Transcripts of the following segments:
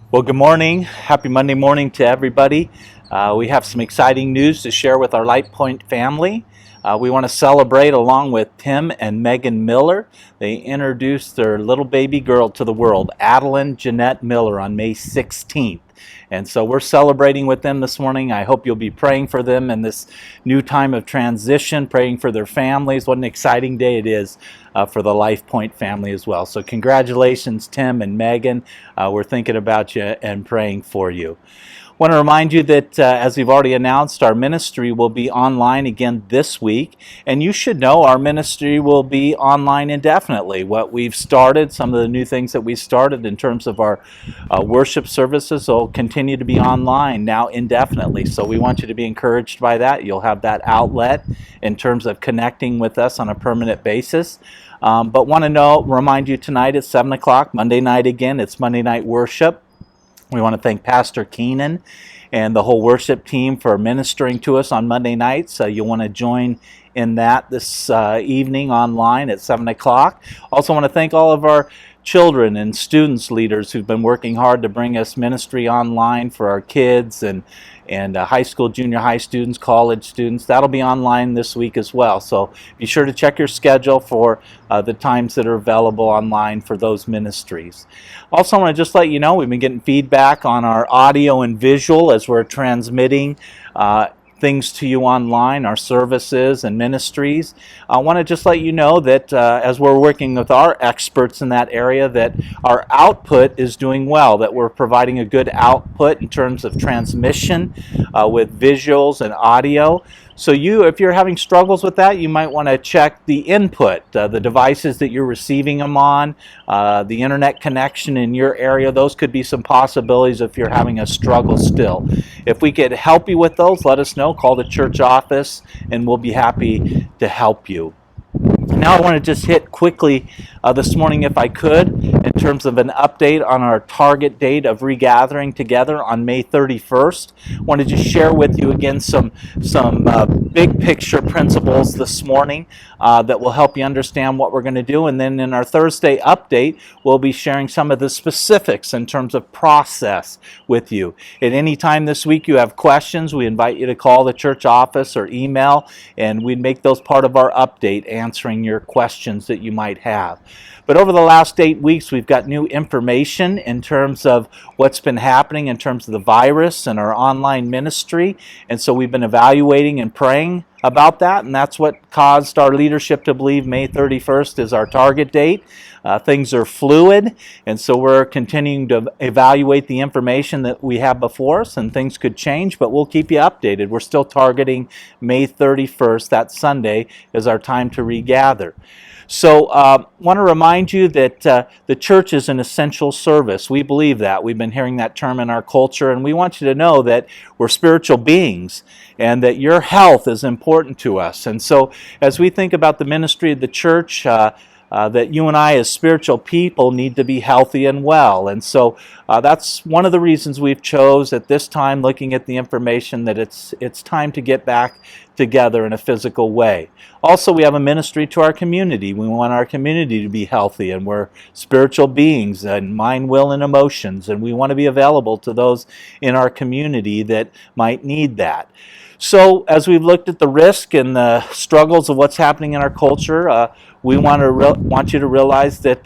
Well, good morning. Happy Monday morning to everybody. We have some exciting news to share with our Light Point family. We want to celebrate along with Tim and Megan Miller. They introduced their little baby girl to the world, Adeline Jeanette Miller, on May 16th. And so we're celebrating with them this morning. I hope you'll be praying for them in this new time of transition, praying for their families. What an exciting day it is for the Life Point family as well. So congratulations, Tim and Megan. We're thinking about you and praying for you. I want to remind you that, as we've already announced, our ministry will be online again this week. And you should know our ministry will be online indefinitely. What we've started, some of the new things that we started in terms of our worship services will continue to be online now indefinitely. So we want you to be encouraged by that. You'll have that outlet in terms of connecting with us on a permanent basis. But want to remind you tonight at 7 o'clock, Monday night again, it's Monday night worship. We want to thank Pastor Keenan and the whole worship team for ministering to us on Monday nights. You'll want to join in that this evening online at 7 o'clock. Also want to thank all of our children and students leaders who've been working hard to bring us ministry online for our kids and high school, junior high students, college students. That'll be online this week as well. So be sure to check your schedule for the times that are available online for those ministries. Also, I want to just let you know we've been getting feedback on our audio and visual as we're transmitting things to you online, our services and ministries. I want to just let you know that as we're working with our experts in that area, that our output is doing well, that we're providing a good output in terms of transmission with visuals and audio. So if you're having struggles with that, you might want to check the input, the devices that you're receiving them on, the internet connection in your area. Those could be some possibilities if you're having a struggle still. If we could help you with those, let us know. Call the church office and we'll be happy to help you. Now I want to just hit quickly this morning, if I could, in terms of an update on our target date of regathering together on May 31st. I want to just share with you again some big picture principles this morning that will help you understand what we're going to do. And then in our Thursday update, we'll be sharing some of the specifics in terms of process with you. At any time this week you have questions, we invite you to call the church office or email, and we'd make those part of our update, answering your questions that you might have. But over the last 8 weeks, we've got new information in terms of what's been happening in terms of the virus and our online ministry. And so we've been evaluating and praying about that, and that's what caused our leadership to believe May 31st is our target date. Things are fluid, and so we're continuing to evaluate the information that we have before us, and things could change, but we'll keep you updated. We're still targeting May 31st, that Sunday, as our time to regather. So want to remind you that the church is an essential service. We believe that. We've been hearing that term in our culture, and we want you to know that we're spiritual beings and that your health is important to us. And so as we think about the ministry of the church, that you and I as spiritual people need to be healthy and well. And so that's one of the reasons we've chose at this time, looking at the information, that it's time to get back together in a physical way. Also, we have a ministry to our community. We want our community to be healthy, and we're spiritual beings in mind, will, and emotions, and we want to be available to those in our community that might need that. So as we've looked at the risk and the struggles of what's happening in our culture, we want you to realize that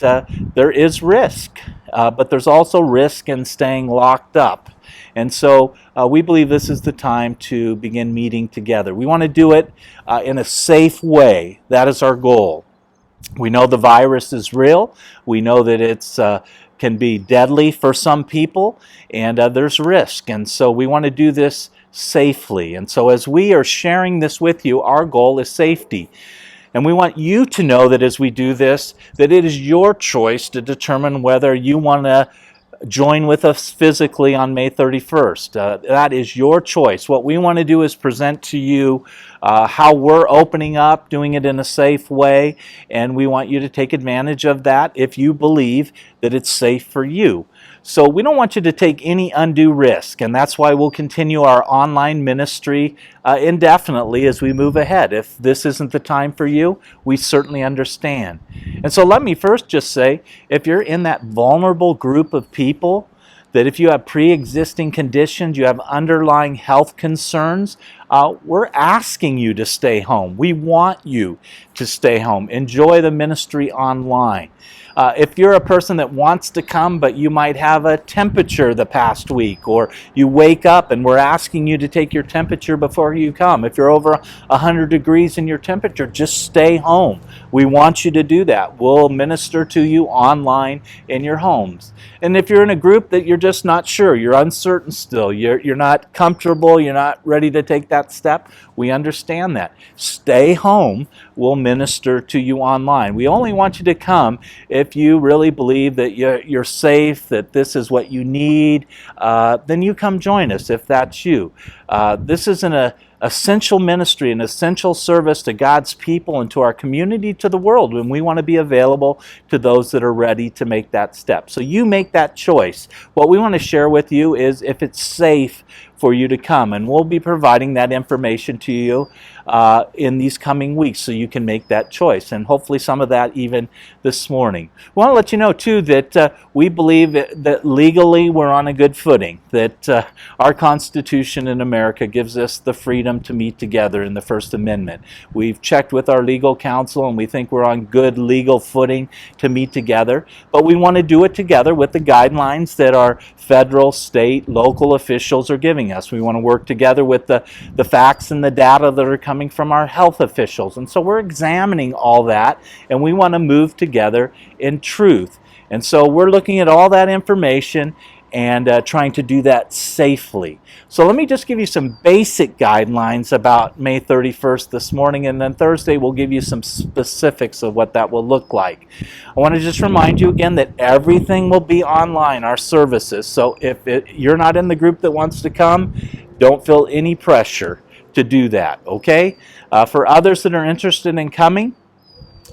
there is risk, but there's also risk in staying locked up. And so we believe this is the time to begin meeting together. We want to do it in a safe way. That is our goal. We know the virus is real. We know that it's can be deadly for some people, and there's risk. And so we want to do this safely. And so as we are sharing this with you, our goal is safety. And we want you to know that as we do this, that it is your choice to determine whether you want to join with us physically on May 31st. That is your choice. What we want to do is present to you how we're opening up, doing it in a safe way, and we want you to take advantage of that if you believe that it's safe for you. So we don't want you to take any undue risk, and that's why we'll continue our online ministry indefinitely as we move ahead. If this isn't the time for you, we certainly understand. And so let me first just say, if you're in that vulnerable group of people that if you have pre-existing conditions, you have underlying health concerns, we're asking you to stay home. We want you to stay home. Enjoy the ministry online. If you're a person that wants to come, but you might have a temperature the past week, or you wake up and we're asking you to take your temperature before you come. If you're over 100 degrees in your temperature, just stay home. We want you to do that. We'll minister to you online in your homes. And if you're in a group that you're just not sure, you're uncertain still, you're not comfortable, you're not ready to take that step, we understand that. Stay home. We'll minister to you online. We only want you to come if you really believe that you're safe, that this is what you need. Then you come join us if that's you. This is an essential ministry, an essential service to God's people and to our community, to the world, and we want to be available to those that are ready to make that step. So you make that choice. What we want to share with you is if it's safe for you to come, and we'll be providing that information to you in these coming weeks so you can make that choice, and hopefully some of that even this morning. We want to let you know too that we believe that legally we're on a good footing, that our Constitution in America gives us the freedom to meet together in the First Amendment. We've checked with our legal counsel and we think we're on good legal footing to meet together, but we want to do it together with the guidelines that our federal, state, local officials are giving us. We want to work together with the facts and the data that are coming from our health officials. And so we're examining all that, and we want to move together in truth. And so we're looking at all that information and trying to do that safely. So let me just give you some basic guidelines about May 31st this morning, and then Thursday we'll give you some specifics of what that will look like. I want to just remind you again that everything will be online, our services. So if you're not in the group that wants to come, don't feel any pressure to do that, okay? For others that are interested in coming,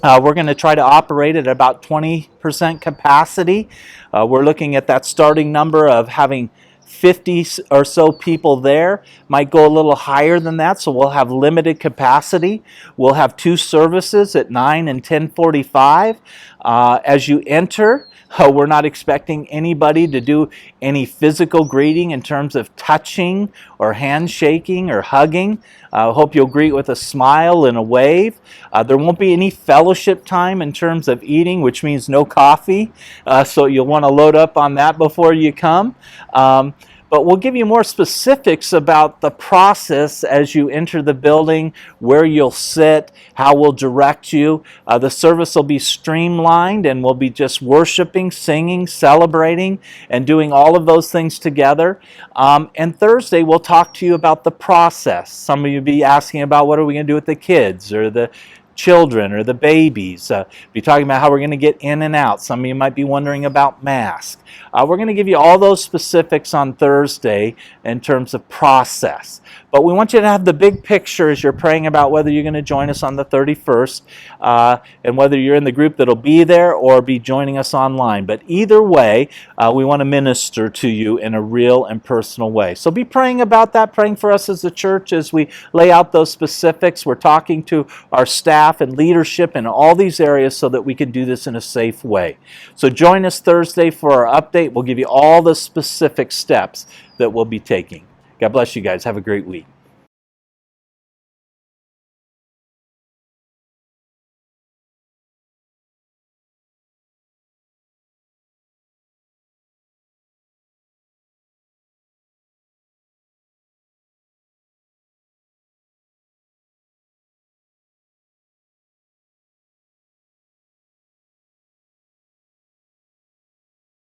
we're going to try to operate at about 20% capacity. We're looking at that starting number of having 50 or so people there. Might go a little higher than that, so we'll have limited capacity. We'll have 2 services at 9 and 10:45. As you enter, we're not expecting anybody to do any physical greeting in terms of touching or handshaking or hugging. I hope you'll greet with a smile and a wave. There won't be any fellowship time in terms of eating, which means no coffee. So you'll want to load up on that before you come. But we'll give you more specifics about the process as you enter the building, where you'll sit, how we'll direct you. The service will be streamlined, and we'll be just worshiping, singing, celebrating, and doing all of those things together. And Thursday, we'll talk to you about the process. Some of you will be asking about what are we going to do with the kids or the children or the babies. Be talking about how we're going to get in and out. Some of you might be wondering about masks. We're going to give you all those specifics on Thursday in terms of process. But we want you to have the big picture as you're praying about whether you're going to join us on the 31st and whether you're in the group that'll be there or be joining us online. But either way, we want to minister to you in a real and personal way. So be praying about that, praying for us as a church as we lay out those specifics. We're talking to our staff and leadership in all these areas so that we can do this in a safe way. So join us Thursday for our update. We'll give you all the specific steps that we'll be taking. God bless you guys. Have a great week.